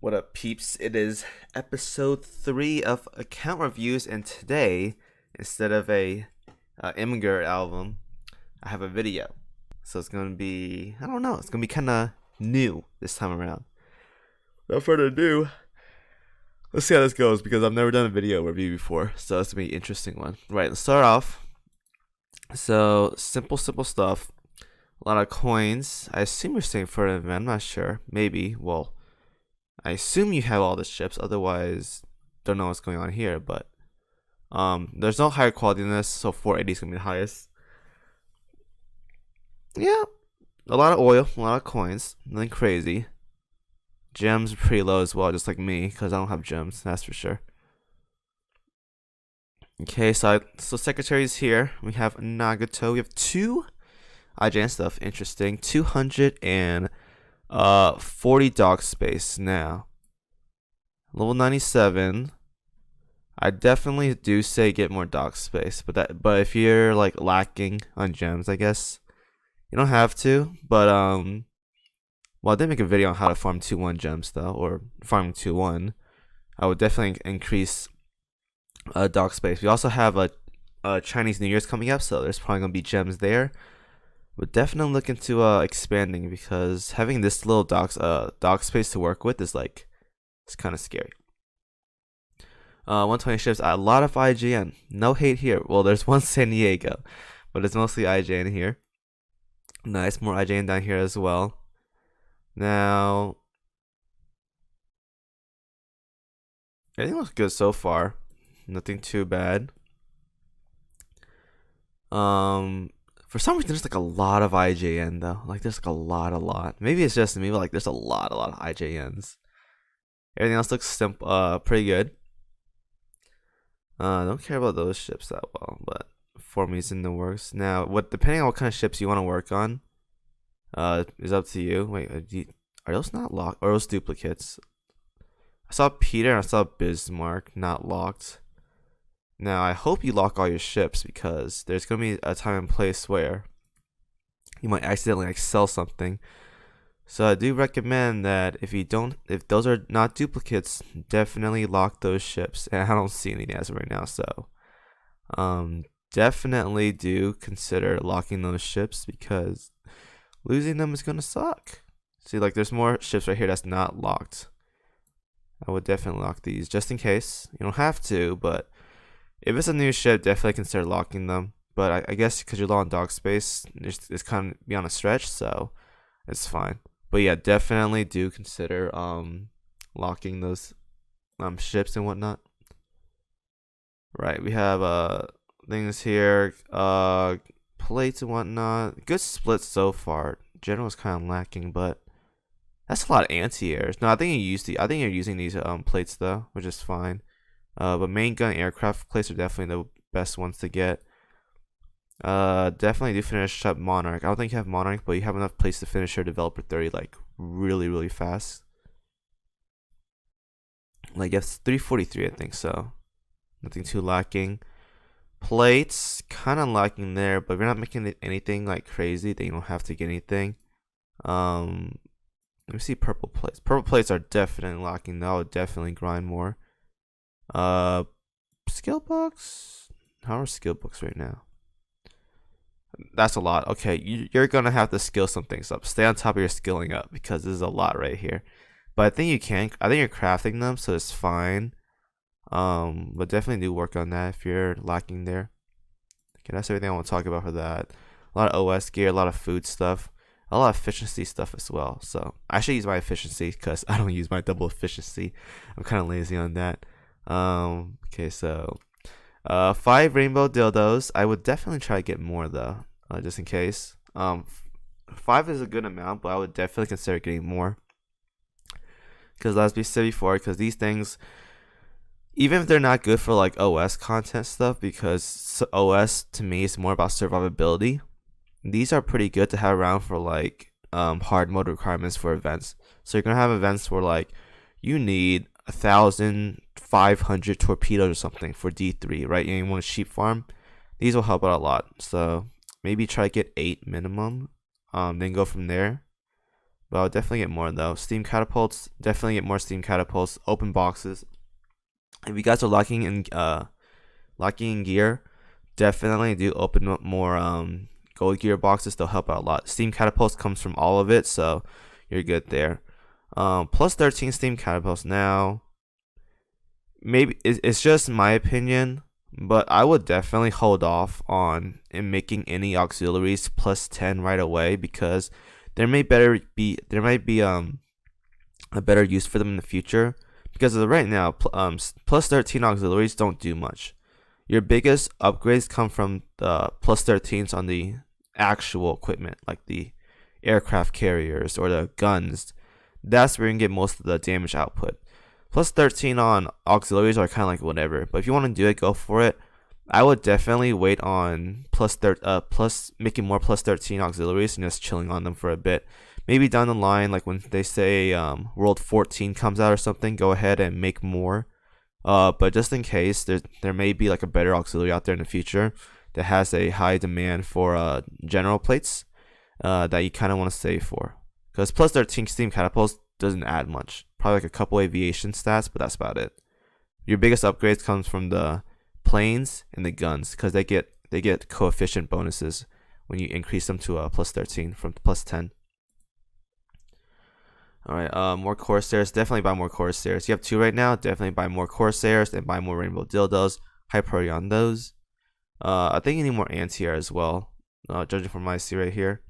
What up, peeps? It is episode 3 of account reviews, and today, instead of a Imgur album, I have a video. So it's gonna be, I don't know, it's gonna be kind of new this time around. Without further ado, let's see how this goes because I've never done a video review before, so it's gonna be an interesting one. Right, let's start off. So simple stuff. A lot of coins. I assume you're staying for an event. I'm not sure. Maybe. Well, I assume you have all the ships, otherwise don't know what's going on here, but there's no higher quality than this, so 480 is gonna be the highest. Yeah, a lot of oil, a lot of coins, nothing crazy. Gems are pretty low as well, just like me, because I don't have gems, that's for sure. Okay, so secretaries here. We have Nagato. We have 2 IGN stuff. Interesting. 240 dock space now. Level 97. I definitely do say get more dock space, but if you're like lacking on gems, I guess you don't have to. But well, I did make a video on how to farm 2-1 gems though, or farming 2-1. I would definitely increase dock space. We also have a Chinese New Year's coming up, so there's probably gonna be gems there. But definitely look into expanding, because having this little dock space to work with is like, it's kind of scary. 120 ships, a lot of IGN. No hate here. Well, there's one San Diego, but it's mostly IGN here. Nice, more IGN down here as well. Now, everything looks good so far. Nothing too bad. For some reason, there's like a lot of IJN though. Like there's like a lot. Maybe it's just me, but like there's a lot of IJNs. Everything else looks simple, pretty good. Don't care about those ships that well, but for me, it's in the works. Now, depending on what kind of ships you want to work on, is up to you. Wait, are those not locked? Or are those duplicates? I saw Peter and I saw Bismarck not locked. Now, I hope you lock all your ships, because there's going to be a time and place where you might accidentally like sell something. So I do recommend that if those are not duplicates, definitely lock those ships. And I don't see any as of right now, so definitely do consider locking those ships, because losing them is going to suck. See, like there's more ships right here that's not locked. I would definitely lock these just in case. You don't have to, but if it's a new ship, definitely consider locking them. But I guess because you're low on dock space, it's kind of beyond a stretch, so it's fine. But yeah, definitely do consider locking those ships and whatnot. Right, we have things here, plates and whatnot. Good split so far. General's kind of lacking, but that's a lot of anti-airs. No, I think you're using these plates though, which is fine. But main gun aircraft plates are definitely the best ones to get. Definitely do finish up Monarch. I don't think you have Monarch, but you have enough plates to finish your Developer 30 like really fast. Like it's 343, I think so. Nothing too lacking. Plates kind of lacking there, but we're not making anything like crazy that you don't have to get anything. Let me see purple plates. Purple plates are definitely lacking though. I would definitely grind more. Skill books. How are skill books right now? That's a lot. Okay, you're gonna have to skill some things up. Stay on top of your skilling up, because this is a lot right here. But I think you can. I think you're crafting them, so it's fine. But definitely do work on that if you're lacking there. Okay, that's everything I want to talk about for that. A lot of OS gear, a lot of food stuff, a lot of efficiency stuff as well. So I should use my efficiency, because I don't use my double efficiency. I'm kind of lazy on that. Okay, so 5 rainbow dildos. I would definitely try to get more though, just in case. 5 is a good amount, but I would definitely consider getting more, because as we said before, because these things, even if they're not good for like OS content stuff, because OS to me is more about survivability, these are pretty good to have around for like hard mode requirements for events. So you're gonna have events where like you need 1,500 torpedoes or something for D3, right? And you want to sheep farm. These will help out a lot. So maybe try to get 8 minimum, then go from there. but I'll definitely get more though. Steam catapults, definitely get more steam catapults. Open boxes. If you guys are lacking in gear, definitely do open up more gold gear boxes. They'll help out a lot. Steam catapults comes from all of it, so you're good there. Plus 13 steam catapults now. Maybe it's just my opinion, but I would definitely hold off on making any auxiliaries plus 10 right away, because there might be a better use for them in the future. Because as of right now, plus 13 auxiliaries don't do much. Your biggest upgrades come from the plus 13s on the actual equipment, like the aircraft carriers or the guns. That's where you can get most of the damage output. Plus 13 on auxiliaries are kind of like whatever, but if you want to do it, go for it. I would definitely wait on making more plus 13 auxiliaries and just chilling on them for a bit. Maybe down the line, like when they say World 14 comes out or something, go ahead and make more. But just in case, there may be like a better auxiliary out there in the future that has a high demand for general plates that you kind of want to save for. Because plus 13 steam catapults doesn't add much. Probably like a couple aviation stats, but that's about it. Your biggest upgrades comes from the planes and the guns, because they get coefficient bonuses when you increase them to plus 13 from plus 10. Alright, more Corsairs. Definitely buy more Corsairs. You have 2 right now. Definitely buy more Corsairs and buy more Rainbow Dildos. High priority on those. I think you need more anti-air as well, judging from my see right here.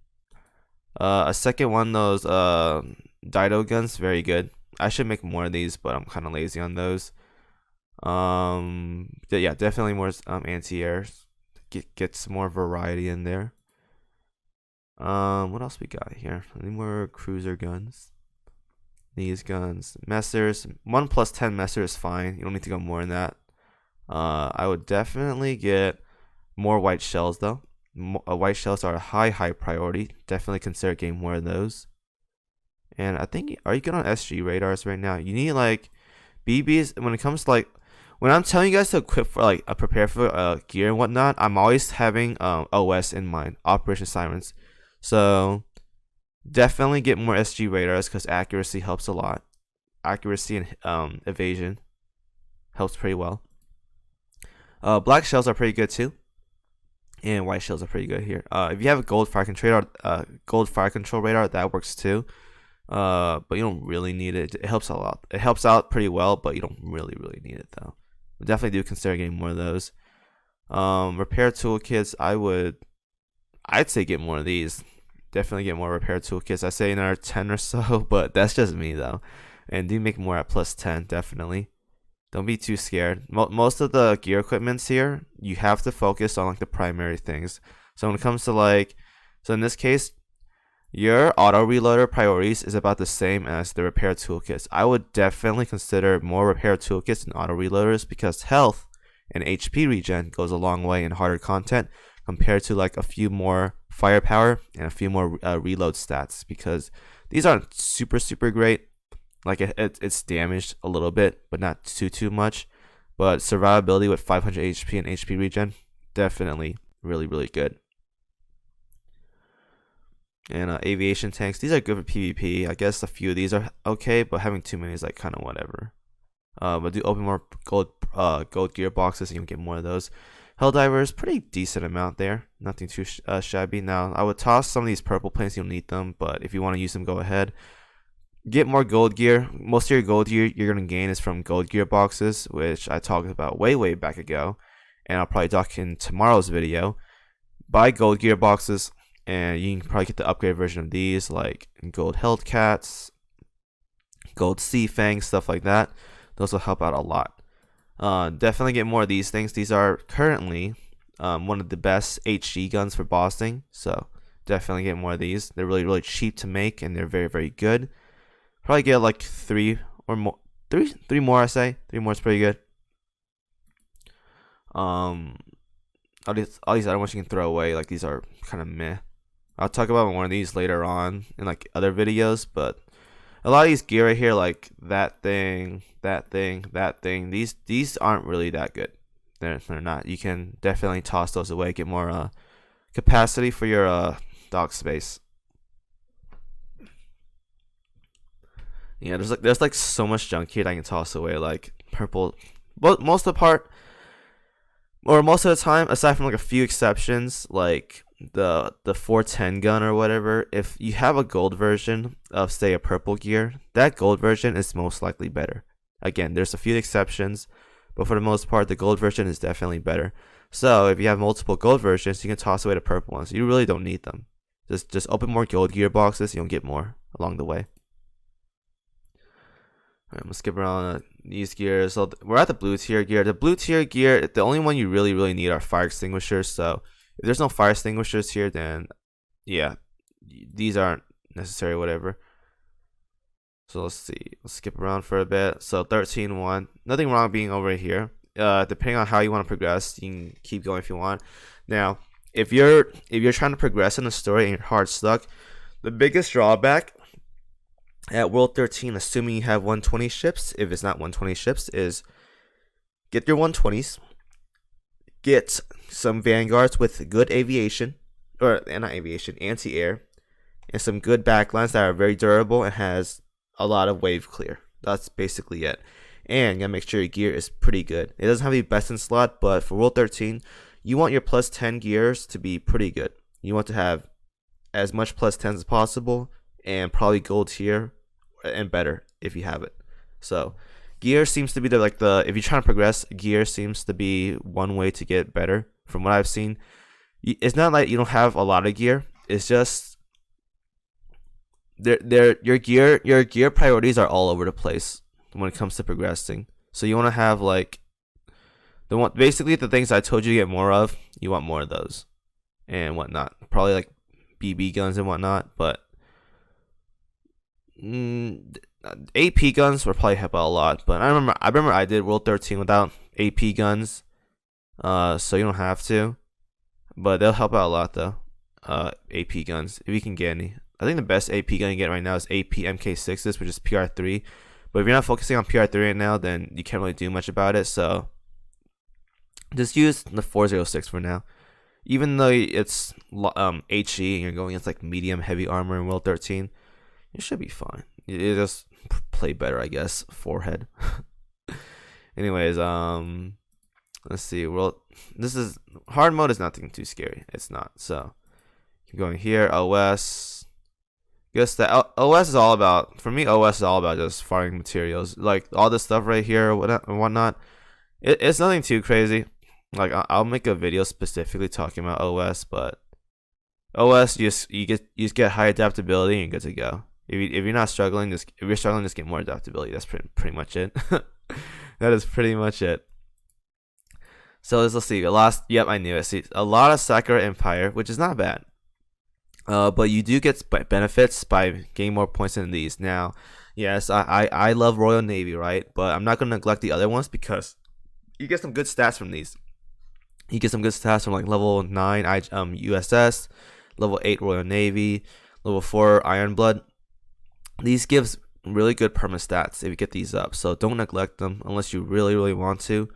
A second one, those Dido guns, very good. I should make more of these, but I'm kind of lazy on those. Yeah, definitely more anti-air. Get some more variety in there. What else we got here? Any more cruiser guns? These guns, messers. 1 plus 10 messer is fine. You don't need to go more than that. I would definitely get more white shells though. White shells are a high priority. Definitely consider getting more of those. And I think, are you good on SG radars right now? You need like BBs. When it comes to like, when I'm telling you guys to equip for like prepare for gear and whatnot, I'm always having OS in mind, Operation Sirens. So definitely get more SG radars, because accuracy helps a lot. Accuracy and evasion helps pretty well. Black shells are pretty good too, and white shells are pretty good here. If you have a gold fire control radar, that works too. But you don't really need it. It helps a lot. It helps out pretty well, but you don't really need it though. But definitely do consider getting more of those. Repair toolkits. I'd say get more of these. Definitely get more repair toolkits. I say another 10 or so, but that's just me though. And do make more at plus 10, definitely. Don't be too scared. Most of the gear equipments here, you have to focus on like the primary things. So when it comes to like, so in this case, your auto reloader priorities is about the same as the repair toolkits. I would definitely consider more repair toolkits and auto reloaders, because health and HP regen goes a long way in harder content compared to like a few more firepower and a few more reload stats, because these aren't super great. Like it's damaged a little bit, but not too much. But survivability with 500 HP and HP regen, definitely really good. And aviation tanks, these are good for PvP. I guess a few of these are okay, but having too many is like kind of whatever. But do open more gold gear boxes and you'll get more of those. Helldivers, pretty decent amount there. Nothing too shabby. Now, I would toss some of these purple planes. You'll need them, but if you want to use them, go ahead. Get more gold gear. Most of your gold gear you're going to gain is from gold gear boxes, which I talked about way back ago. And I'll probably talk in tomorrow's video. Buy gold gear boxes, and you can probably get the upgrade version of these, like gold Hellcats, gold Sea Fangs, stuff like that. Those will help out a lot. Definitely get more of these things. These are currently one of the best HG guns for bossing, so definitely get more of these. They're really cheap to make, and they're very good. Probably get like 3 or more. Three more, I say. 3 more is pretty good. All these other ones you can throw away. Like, these are kind of meh. I'll talk about one of these later on in like other videos, but a lot of these gear right here, like that thing, these aren't really that good. They're not. You can definitely toss those away, get more capacity for your dock space. Yeah, there's like so much junk here that I can toss away, like purple. Well, most of the part, or most of the time, aside from like a few exceptions, like the 410 gun or whatever, if you have a gold version of say a purple gear, that gold version is most likely better. Again, there's a few exceptions, but for the most part, the gold version is definitely better. So if you have multiple gold versions, you can toss away the purple ones. You really don't need them. Just open more gold gear boxes, you'll get more along the way. Alright, I'm gonna skip around these gears. So we're at the blue tier gear. The blue tier gear, the only one you really need are fire extinguishers. So if there's no fire extinguishers here, then yeah, these aren't necessary, whatever. So let's see. Let's skip around for a bit. So 13-1. Nothing wrong being over here. Depending on how you want to progress, you can keep going if you want. Now, if you're trying to progress in the story and you're hard stuck, the biggest drawback at World 13, assuming you have 120 ships, if it's not 120 ships, is get your 120s, get some vanguards with good aviation, or not aviation, anti-air, and some good backlines that are very durable and has a lot of wave clear. That's basically it. And you gotta make sure your gear is pretty good. It doesn't have to be best in slot, but for World 13, you want your plus 10 gears to be pretty good. You want to have as much plus 10s as possible, and probably gold tier and better if you have it. So gear seems to be if you're trying to progress, gear seems to be one way to get better from what I've seen. It's not like you don't have a lot of gear, it's just your gear priorities are all over the place when it comes to progressing. So you want to have like basically the things I told you to get more of, you want more of those and whatnot. Probably like BB guns and whatnot, but AP guns will probably help out a lot. But I remember I did World 13 without AP guns, so you don't have to, but they'll help out a lot though. AP guns, if you can get any. I think the best AP gun you get right now is AP MK6s, which is PR3. But if you're not focusing on PR3 right now, then you can't really do much about it. So just use the 406 for now. Even though it's HE and you're going against like medium heavy armor in World 13, it should be fine. You just play better, I guess. Forehead. Anyways, let's see. This is hard mode is nothing too scary. It's not. So keep going here. OS. Guess that OS is all about, for me, OS is all about just farming materials. Like all this stuff right here and whatnot. It's nothing too crazy. Like I'll make a video specifically talking about OS, but OS you just get high adaptability and you're good to go. If you're not struggling, just get more adaptability. That's pretty much it. That is pretty much it. So let's see. Yep, I knew it. See, a lot of Sakura Empire, which is not bad. But you do get benefits by getting more points than these. Now, yes, I love Royal Navy, right? But I'm not gonna neglect the other ones because you get some good stats from these. You get some good stats from like level 9 USS, level 8 Royal Navy, level 4 Iron Blood. These gives really good perma stats if you get these up. So don't neglect them unless you really want to.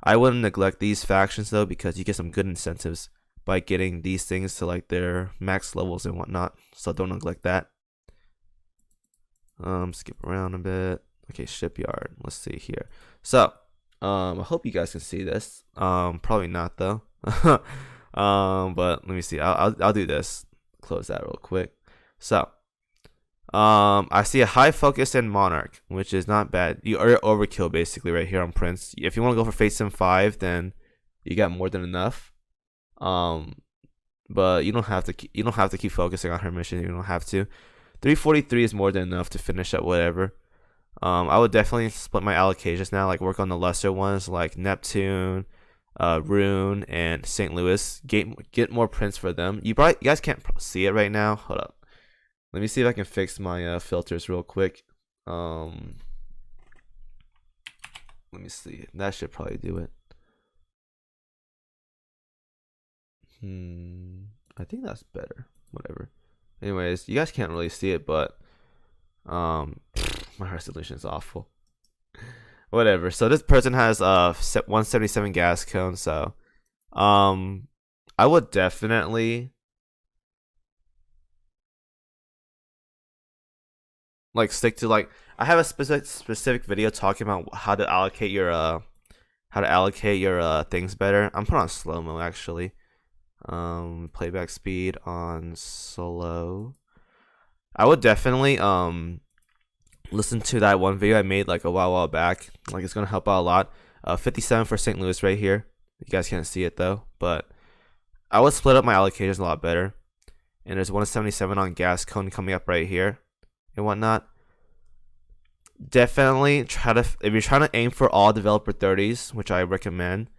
I wouldn't neglect these factions though because you get some good incentives by getting these things to like their max levels and whatnot. So don't neglect that. Skip around a bit. Okay, Shipyard. Let's see here. So I hope you guys can see this. Probably not though. But let me see. I'll do this. Close that real quick. So I see a high focus in Monarch, which is not bad. You're overkill basically right here on Prince. If you want to go for Fate Sim 5, then you got more than enough. But you don't have to keep focusing on her mission. You don't have to. 343 is more than enough to finish at whatever. I would definitely split my allocations now, like work on the lesser ones like Neptune, Rune, and St. Louis. Get more prints for them. You guys can't see it right now. Hold up. Let me see if I can fix my filters real quick. Let me see. That should probably do it. I think that's better. Whatever. Anyways, you guys can't really see it, but my resolution is awful. Whatever. So this person has 177 gas cone. So I would definitely like stick to like I have a specific video talking about how to allocate your things better. I'm putting on slow mo actually. Playback speed on slow. I would definitely listen to that one video I made like a while back. Like it's gonna help out a lot. 57 for St. Louis right here. You guys can't see it though, but I would split up my allocators a lot better. And there's 177 on gas cone coming up right here and whatnot. Definitely try to, if you're trying to aim for all developer 30s, which I recommend,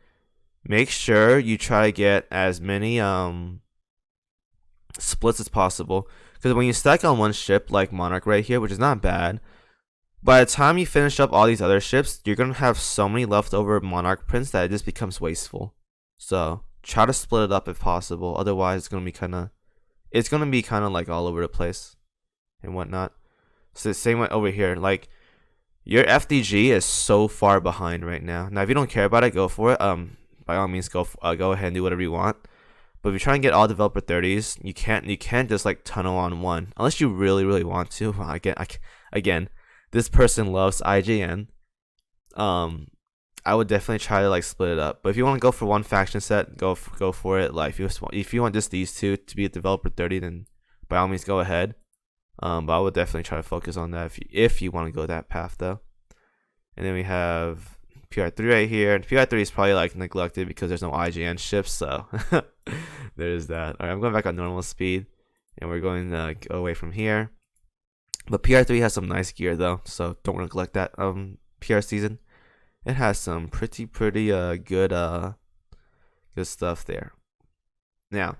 make sure you try to get as many splits as possible. Because when you stack on one ship like Monarch right here, which is not bad, by the time you finish up all these other ships, you're gonna have so many leftover Monarch prints that it just becomes wasteful. So try to split it up if possible. Otherwise, it's gonna be kind of like all over the place and whatnot. So the same way over here, like your FDG is so far behind right now. Now, if you don't care about it, go for it. By all means, go ahead and do whatever you want. But if you're trying to get all developer 30s, you can't just like tunnel on one unless you really want to. Again, this person loves IGN. I would definitely try to like split it up. But if you want to go for one faction set, go for it. Like if you want just these two to be a developer 30, then by all means go ahead. But I would definitely try to focus on that if you want to go that path though. And then we have PR3 right here. And PR3 is probably like neglected because there's no IGN ships, so there's that. Alright, I'm going back on normal speed, and we're going to go away from here. But PR3 has some nice gear though, so don't neglect that. PR season, it has some pretty good stuff there. Now,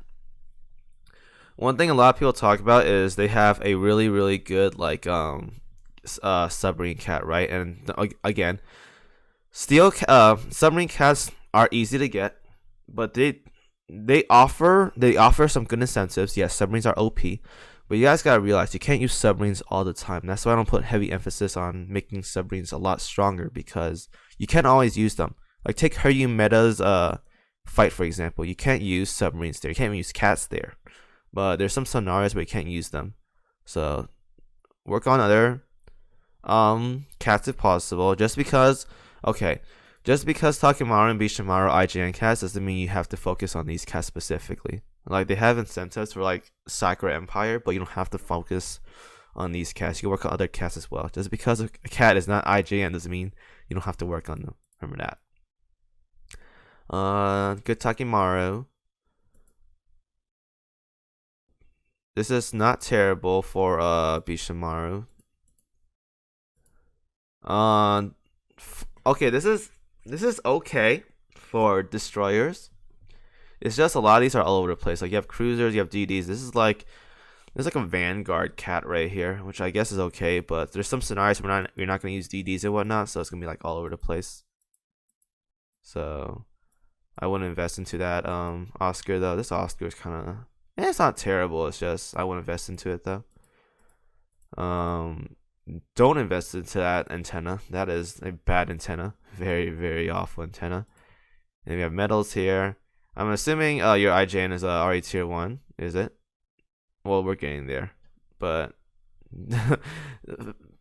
one thing a lot of people talk about is they have a really good like submarine cat, right? And again, submarine cats are easy to get, but they offer some good incentives. Yes, submarines are OP, but you guys gotta realize you can't use submarines all the time. That's why I don't put heavy emphasis on making submarines a lot stronger, because you can't always use them. Like take Hiryu Meta's fight for example. You can't use submarines there. You can't even use cats there. But there's some scenarios where you can't use them. So work on other cats if possible. Just because Takemaru and Bishimaru IGN cats doesn't mean you have to focus on these cats specifically. Like they have incentives for like Sakura Empire, but you don't have to focus on these cats. You can work on other cats as well. Just because a cat is not IGN doesn't mean you don't have to work on them. Remember that. Good Takemaru. This is not terrible for Bishimaru. Okay, this is okay for destroyers. It's just a lot of these are all over the place. Like you have cruisers, you have DDs. There's like a Vanguard cat right here, which I guess is okay, but there's some scenarios where you're not gonna use DDs and whatnot, so it's gonna be like all over the place. So I wouldn't invest into that. Oscar though, this Oscar is kind of, it's not terrible. It's just I wouldn't invest into it though. Don't invest into that antenna. That is a bad antenna. Very awful antenna. And we have metals here. I'm assuming your IGN is already tier 1, is it? Well, we're getting there, but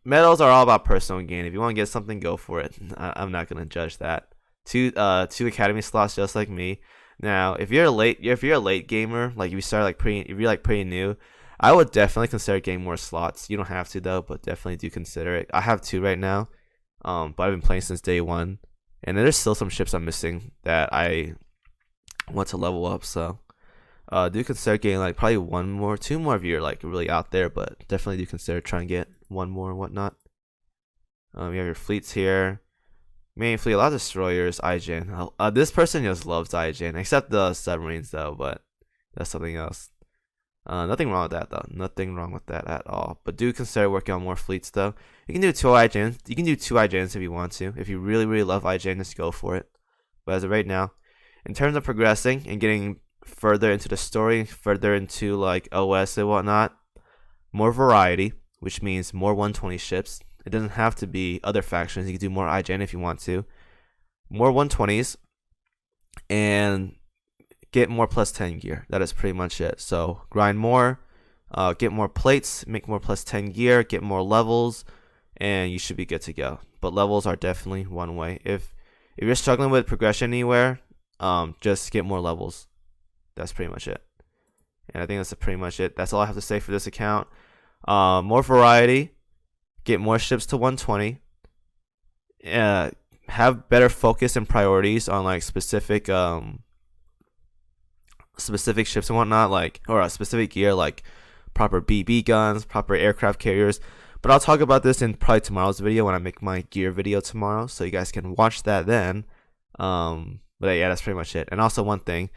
metals are all about personal gain. If you want to get something, go for it. I'm not gonna judge that. Two academy slots just like me. Now, if you're a late gamer, like if you're pretty new, I would definitely consider getting more slots. You don't have to though, but definitely do consider it. I have 2 right now, but I've been playing since day 1, and there's still some ships I'm missing that I want to level up. So, do consider getting like probably 2 more if you're like really out there, but definitely do consider trying to get 1 more and whatnot. You have your fleets here. Main fleet, a lot of destroyers, IGN. This person just loves IGN, except the submarines though, but that's something else. Nothing wrong with that though. Nothing wrong with that at all. But do consider working on more fleets though. You can do 2 IGNs. You can do 2 IGNs if you want to. If you really love IGN, just go for it. But as of right now, in terms of progressing and getting further into the story, further into like OS and whatnot, more variety, which means more 120 ships. It doesn't have to be other factions. You can do more IGN if you want to. More 120s. And get more plus 10 gear. That is pretty much it. So grind more. Get more plates. Make more plus 10 gear. Get more levels. and you should be good to go. But levels are definitely one way. If you're struggling with progression anywhere, just get more levels. That's pretty much it. And I think that's pretty much it. That's all I have to say for this account. More variety, get more ships to 120. Have better focus and priorities on like specific ships and whatnot, like, or a specific gear, like proper BB guns, proper aircraft carriers. But I'll talk about this in probably tomorrow's video when I make my gear video tomorrow, so you guys can watch that then. But yeah, that's pretty much it. And also one thing,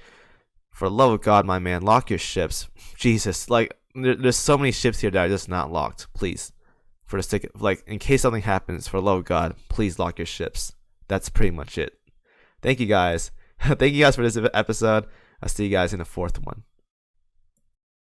for the love of God, my man, lock your ships. Jesus, like there's so many ships here that are just not locked. Please, for the sake of, like, in case something happens, for the love of God, please lock your ships. That's pretty much it. Thank you guys. Thank you guys for this episode. I'll see you guys in the fourth one.